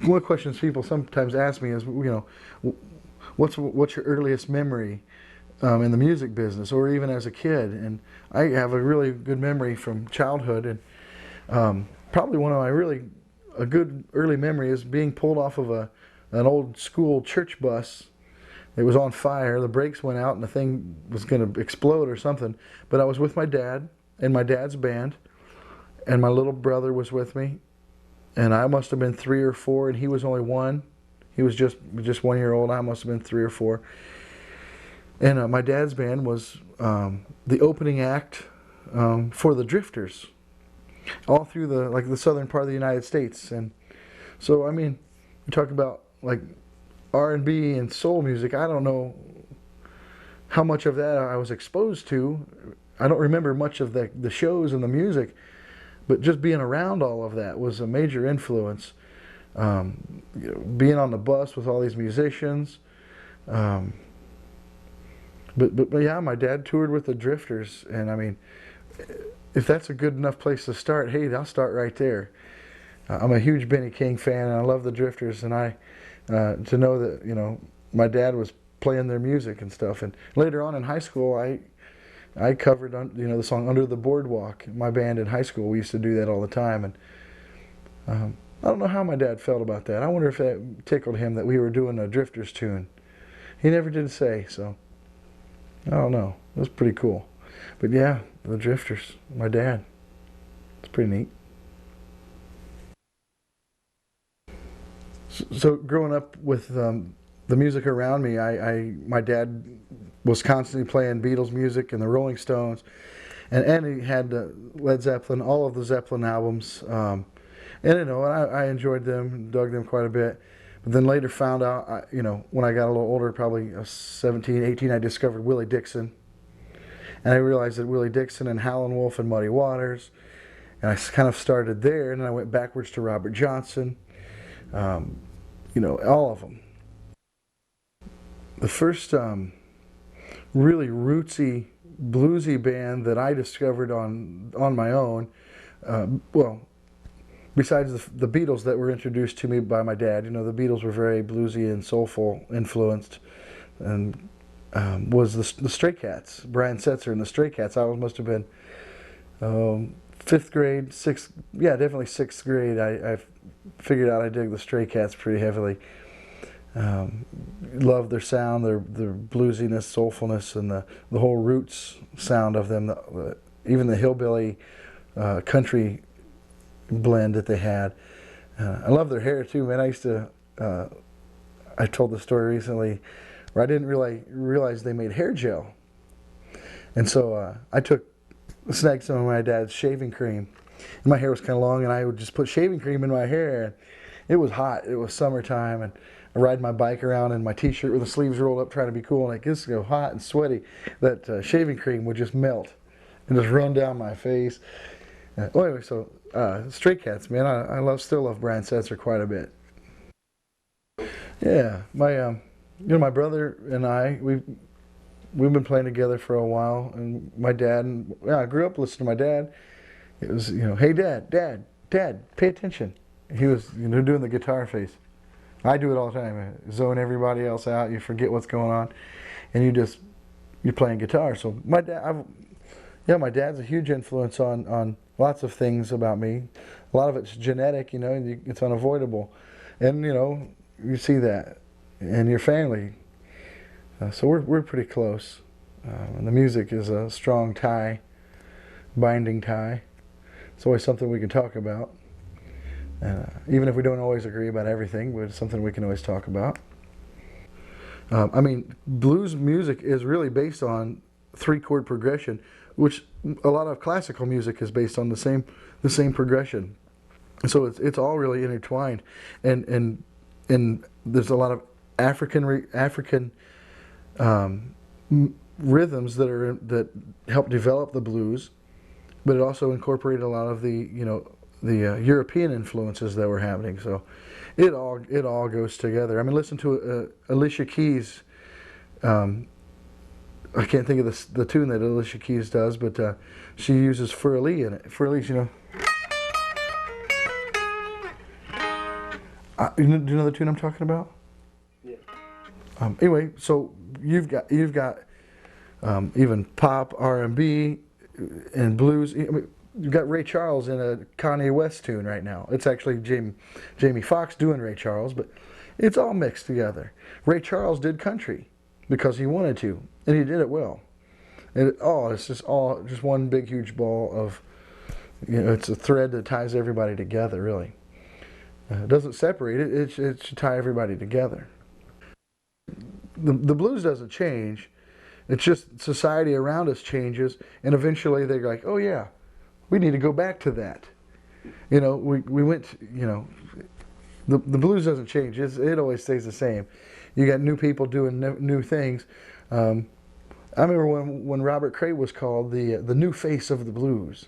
one of the questions people sometimes ask me is, what's your earliest memory in the music business, or even as a kid? And I have a really good memory from childhood, and probably one of my a good early memory is being pulled off of an old school church bus. It was on fire, the brakes went out and the thing was going to explode or something. But I was with my dad and my dad's band, and my little brother was with me, and I must have been 3 or 4 and he was only 1. He was just 1 year old. I must have been 3 or 4. And my dad's band was the opening act for the Drifters, all through the southern part of the United States. And so, I mean, you talk about like R&B and soul music. I don't know how much of that I was exposed to. I don't remember much of the shows and the music, but just being around all of that was a major influence. Being on the bus with all these musicians. But yeah, my dad toured with the Drifters, and I mean, if that's a good enough place to start, hey, I'll start right there. I'm a huge Benny King fan, and I love the Drifters, and to know that my dad was playing their music and stuff. And later on in high school, I covered the song "Under the Boardwalk." My band in high school, we used to do that all the time, and I don't know how my dad felt about that. I wonder if that tickled him that we were doing a Drifters tune. He never did say, so I don't know. It was pretty cool. But yeah, the Drifters, my dad. It's pretty neat. So growing up with the music around me, my dad was constantly playing Beatles music and the Rolling Stones, and he had Led Zeppelin, all of the Zeppelin albums, and I enjoyed them, dug them quite a bit. But then later found out, when I got a little older, probably 17, 18, I discovered Willie Dixon, and I realized that Willie Dixon and Howlin' Wolf and Muddy Waters, and I kind of started there, and then I went backwards to Robert Johnson. All of them. The first really rootsy, bluesy band that I discovered on my own, besides the Beatles that were introduced to me by my dad, the Beatles were very bluesy and soulful influenced, and was the Stray Cats, Brian Setzer and the Stray Cats. I must have been 5th grade, 6th, yeah, definitely 6th grade. I figured out I dig the Stray Cats pretty heavily. Loved their sound, their bluesiness, soulfulness, and the whole roots sound of them. Even the hillbilly country blend that they had. I love their hair too, man. I used to. I told the story recently where I didn't realize they made hair gel, and so I snagged some of my dad's shaving cream. And my hair was kind of long, and I would just put shaving cream in my hair. And it was hot. It was summertime, and I ride my bike around in my t-shirt with the sleeves rolled up, trying to be cool, and it gets so hot and sweaty that shaving cream would just melt and just run down my face. Anyway, so Stray Cats, man, I still love Brian Setzer quite a bit. Yeah, my brother and we've been playing together for a while, and my dad, I grew up listening to my dad. It was, hey Dad, pay attention. He was, doing the guitar face. I do it all the time. I zone everybody else out. You forget what's going on, and you're playing guitar. So my dad's a huge influence on lots of things about me. A lot of it's genetic, it's unavoidable, and you see that in your family. So we're pretty close, and the music is a strong tie, binding tie. It's always something we can talk about. Even if we don't always agree about everything, but it's something we can always talk about. Blues music is really based on 3-chord progression, which a lot of classical music is based on the same progression. So it's all really intertwined, and there's a lot of African rhythms that help develop the blues, but it also incorporated a lot of the European influences that were happening. So it all goes together. Listen to Alicia Keys. I can't think of the tune that Alicia Keys does, but she uses Fur-Lee in it. Fur-Lee's, Do you know the tune I'm talking about? Yeah. Anyway, so you've got even pop, R&B, and blues. I mean, you've got Ray Charles in a Kanye West tune right now. It's actually Jamie Foxx doing Ray Charles, but it's all mixed together. Ray Charles did country because he wanted to, and he did it well. And it's just one big huge ball of, it's a thread that ties everybody together, really. It doesn't separate it, it should tie everybody together. The blues doesn't change. It's just society around us changes, and eventually they're like, oh yeah, we need to go back to that. We went, the blues doesn't change. It always stays the same. You got new people doing new things. I remember when Robert Cray was called the new face of the blues,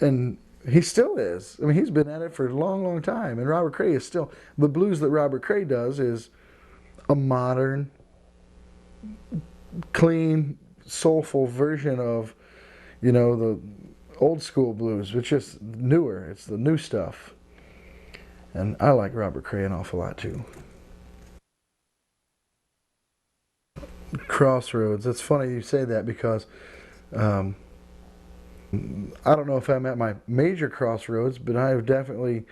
and he still is. I mean, he's been at it for a long, long time, and Robert Cray is still, the blues that Robert Cray does is a modern, clean, soulful version of, the old school blues, which is newer. It's the new stuff. And I like Robert Cray an awful lot too. Crossroads. It's funny you say that because I don't know if I'm at my major crossroads, but I have definitely,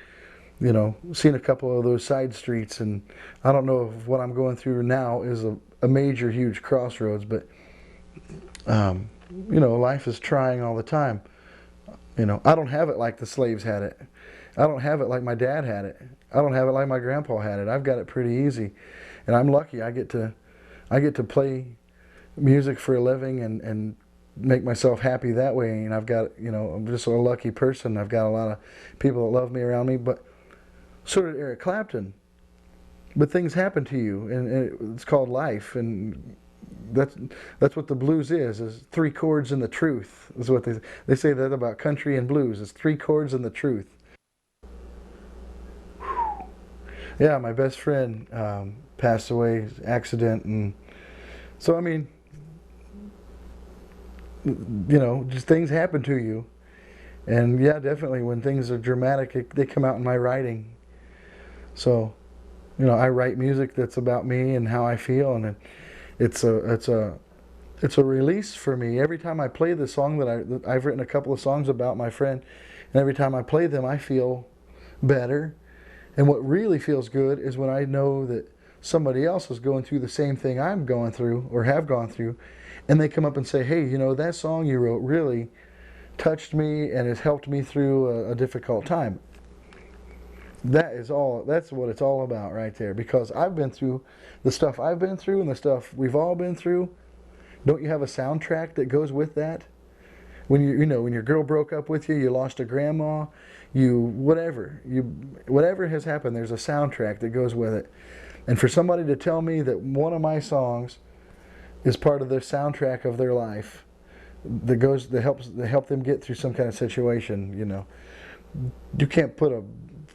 seen a couple of those side streets, and I don't know if what I'm going through now is a major, huge crossroads, but life is trying all the time. I don't have it like the slaves had it. I don't have it like my dad had it. I don't have it like my grandpa had it. I've got it pretty easy, and I'm lucky. I get to play music for a living and make myself happy that way. And I've got, I'm just a lucky person. I've got a lot of people that love me around me. But so did Eric Clapton. But things happen to you, and it's called life, and that's what the blues is three chords and the truth. Is what they say that about country and blues. It's three chords and the truth. Yeah, my best friend passed away, accident, and so I mean, just things happen to you, and yeah, definitely when things are dramatic, they come out in my writing. So, I write music that's about me and how I feel, and it's a release for me. Every time I play the song that I've written a couple of songs about my friend, and every time I play them, I feel better. And what really feels good is when I know that somebody else is going through the same thing I'm going through or have gone through, and they come up and say, hey, that song you wrote really touched me and has helped me through a difficult time. That's what it's all about right there, because I've been through the stuff I've been through and the stuff we've all been through. Don't you have a soundtrack that goes with that? When when your girl broke up with you, you lost a grandma, whatever has happened, there's a soundtrack that goes with it. And for somebody to tell me that one of my songs is part of the soundtrack of their life, that help them get through some kind of situation, you can't put a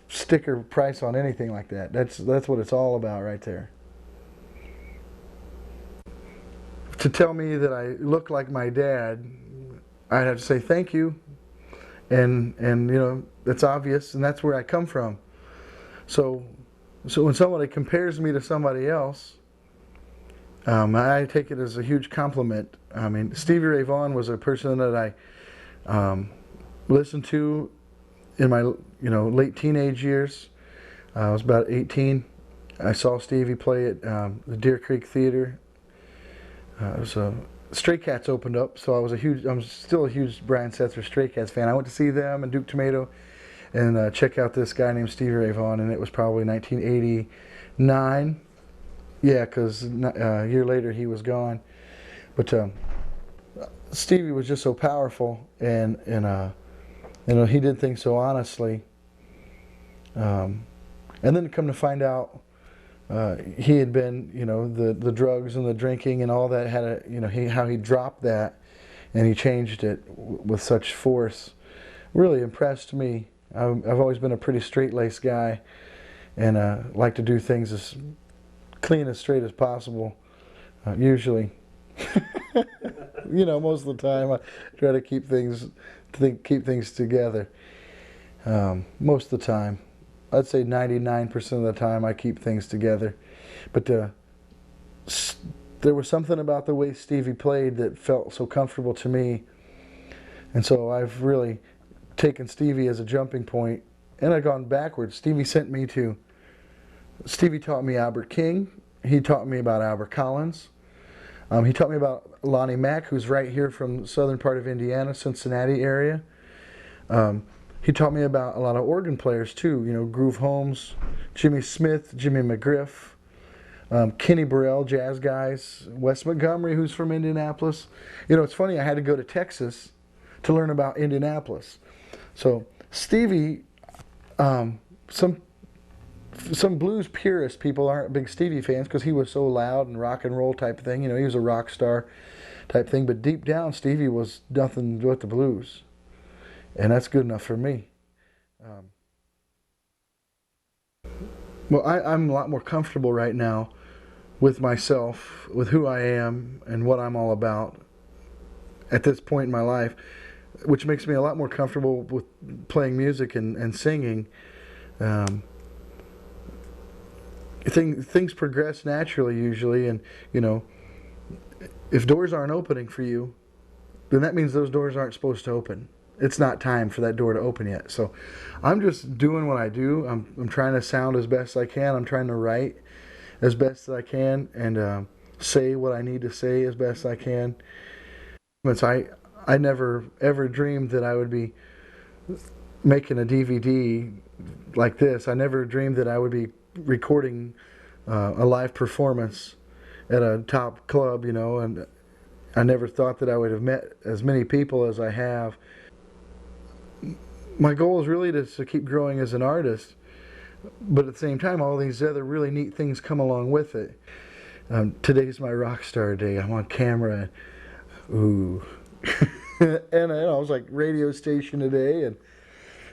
sticker price on anything like that. That's what it's all about right there. To tell me that I look like my dad, I'd have to say thank you, and that's obvious, and that's where I come from. So when somebody compares me to somebody else, I take it as a huge compliment. I mean, Stevie Ray Vaughan was a person that I listened to in my late teenage years. I was about 18. I saw Stevie play at the Deer Creek Theater. Stray Cats opened up, so I'm still a huge Brian Setzer Stray Cats fan. I went to see them and Duke Tomato and check out this guy named Stevie Ray Vaughan, and it was probably 1989. Yeah, because a year later he was gone. But Stevie was just so powerful, and he did things so honestly. And then come to find out, he had been, the drugs and the drinking and all that had how he dropped that, and he changed it with such force. Really impressed me. I've always been a pretty straight-laced guy, and like to do things as clean and straight as possible. Usually, most of the time I try to keep things together. Most of the time. I'd say 99% of the time I keep things together. But there was something about the way Stevie played that felt so comfortable to me. And so I've really taken Stevie as a jumping point, and I've gone backwards. Stevie taught me Albert King. He taught me about Albert Collins. He taught me about Lonnie Mack, who's right here from the southern part of Indiana, Cincinnati area. He taught me about a lot of organ players too, you know, Groove Holmes, Jimmy Smith, Jimmy McGriff, Kenny Burrell, jazz guys, Wes Montgomery, who's from Indianapolis. You know, it's funny, I had to go to Texas to learn about Indianapolis. So Stevie, some blues purist people aren't big Stevie fans because he was so loud and rock and roll type thing. You know, he was a rock star type thing. But deep down, Stevie was nothing but the blues. And that's good enough for me. Well, I'm a lot more comfortable right now with myself, with who I am and what I'm all about at this point in my life, which makes me a lot more comfortable with playing music and singing. Things progress naturally usually, and you know, if doors aren't opening for you, then that means those doors aren't supposed to open. It's not time for that door to open yet. So I'm just doing what I do. I'm trying to sound as best I can. I'm trying to write as best as I can, and say what I need to say as best I can. I never ever dreamed that I would be making a DVD like this. I never dreamed that I would be recording a live performance at a top club, you know, and I never thought that I would have met as many people as I have. My goal is really to keep growing as an artist, but at the same time, all these other really neat things come along with it. Today's my rock star day. I'm on camera, ooh. And I was like radio station today,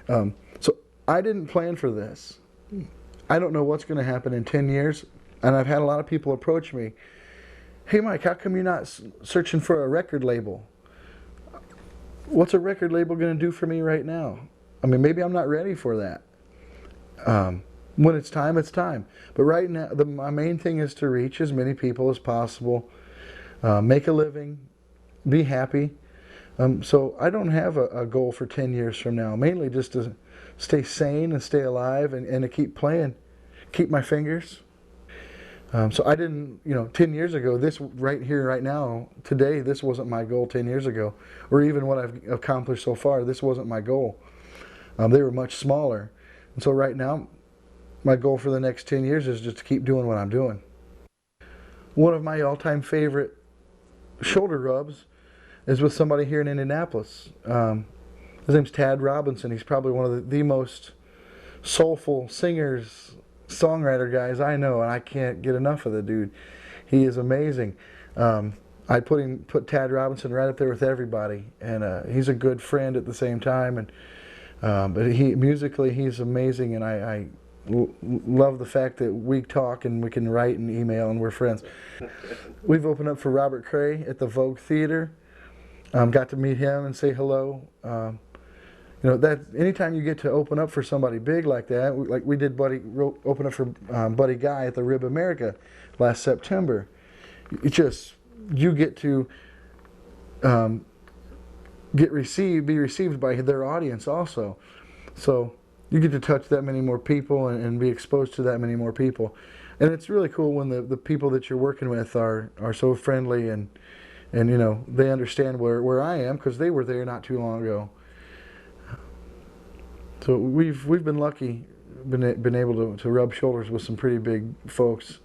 and so I didn't plan for this. I don't know what's going to happen in 10 years, and I've had a lot of people approach me. Hey Mike, how come you're not searching for a record label? What's a record label going to do for me right now? I mean, maybe I'm not ready for that. When it's time, it's time. But right now, my main thing is to reach as many people as possible, make a living, be happy. So I don't have a goal for 10 years from now, mainly just to stay sane and stay alive, and to keep playing, keep my fingers. So I didn't, you know, 10 years ago, this right here, right now, today, this wasn't my goal 10 years ago, or even what I've accomplished so far, this wasn't my goal. They were much smaller. And so right now, my goal for the next 10 years is just to keep doing what I'm doing. One of my all-time favorite shoulder rubs is with somebody here in Indianapolis. His name's Tad Robinson. He's probably one of the most soulful singers, songwriter guys I know, and I can't get enough of the dude. He is amazing. I put Tad Robinson right up there with everybody, and he's a good friend at the same time. And but musically he's amazing, and I love the fact that we talk and we can write and email and we're friends. We've opened up for Robert Cray at the Vogue Theater. Got to meet him and say hello. You know, that anytime you get to open up for somebody big like that, like we did open up for Buddy Guy at the Rib America last September, you get to be received by their audience also. So you get to touch that many more people and be exposed to that many more people. And it's really cool when the people that you're working with are so friendly, and you know, they understand where I am, because they were there not too long ago. So we've been lucky, been able to rub shoulders with some pretty big folks,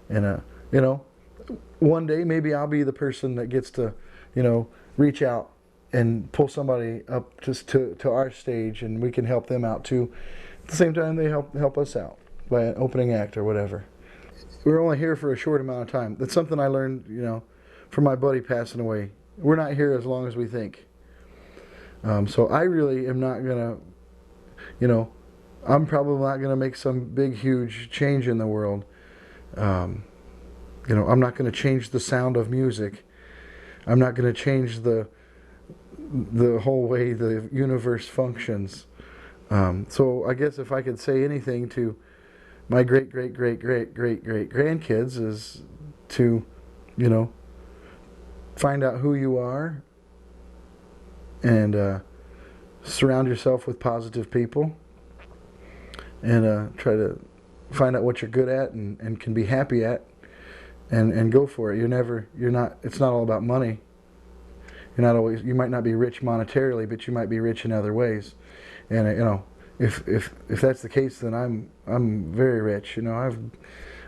and you know, one day maybe I'll be the person that gets to, you know, reach out and pull somebody up to our stage, and we can help them out too. At the same time, they help us out by an opening act or whatever. We're only here for a short amount of time. That's something I learned, you know, from my buddy passing away. We're not here as long as we think. So I really am not gonna, you know, I'm probably not gonna make some big, huge change in the world. You know, I'm not gonna change the sound of music. I'm not gonna change the whole way the universe functions. So I guess if I could say anything to my great great great great great great grandkids is to, you know, find out who you are and surround yourself with positive people and try to find out what you're good at and can be happy at and go for it. It's not all about money. You might not be rich monetarily, but you might be rich in other ways. And you know, if that's the case, then I'm very rich. You know,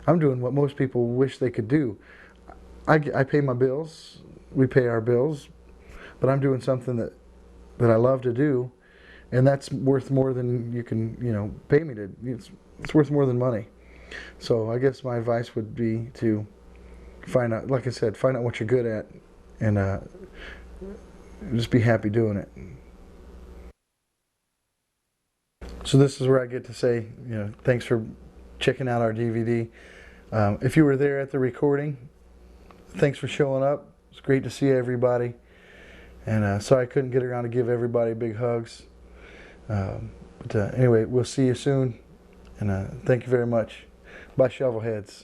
I'm doing what most people wish they could do. I pay my bills. We pay our bills, but I'm doing something that I love to do, and that's worth more than you can, you know, pay me to. It's worth more than money. So I guess my advice would be to find out, like I said, find out what you're good at, and just be happy doing it. So this is where I get to say, you know, thanks for checking out our DVD. If you were there at the recording, thanks for showing up. It's great to see everybody. And sorry I couldn't get around to give everybody big hugs. But anyway, we'll see you soon. And thank you very much. Bye, Shovelheads.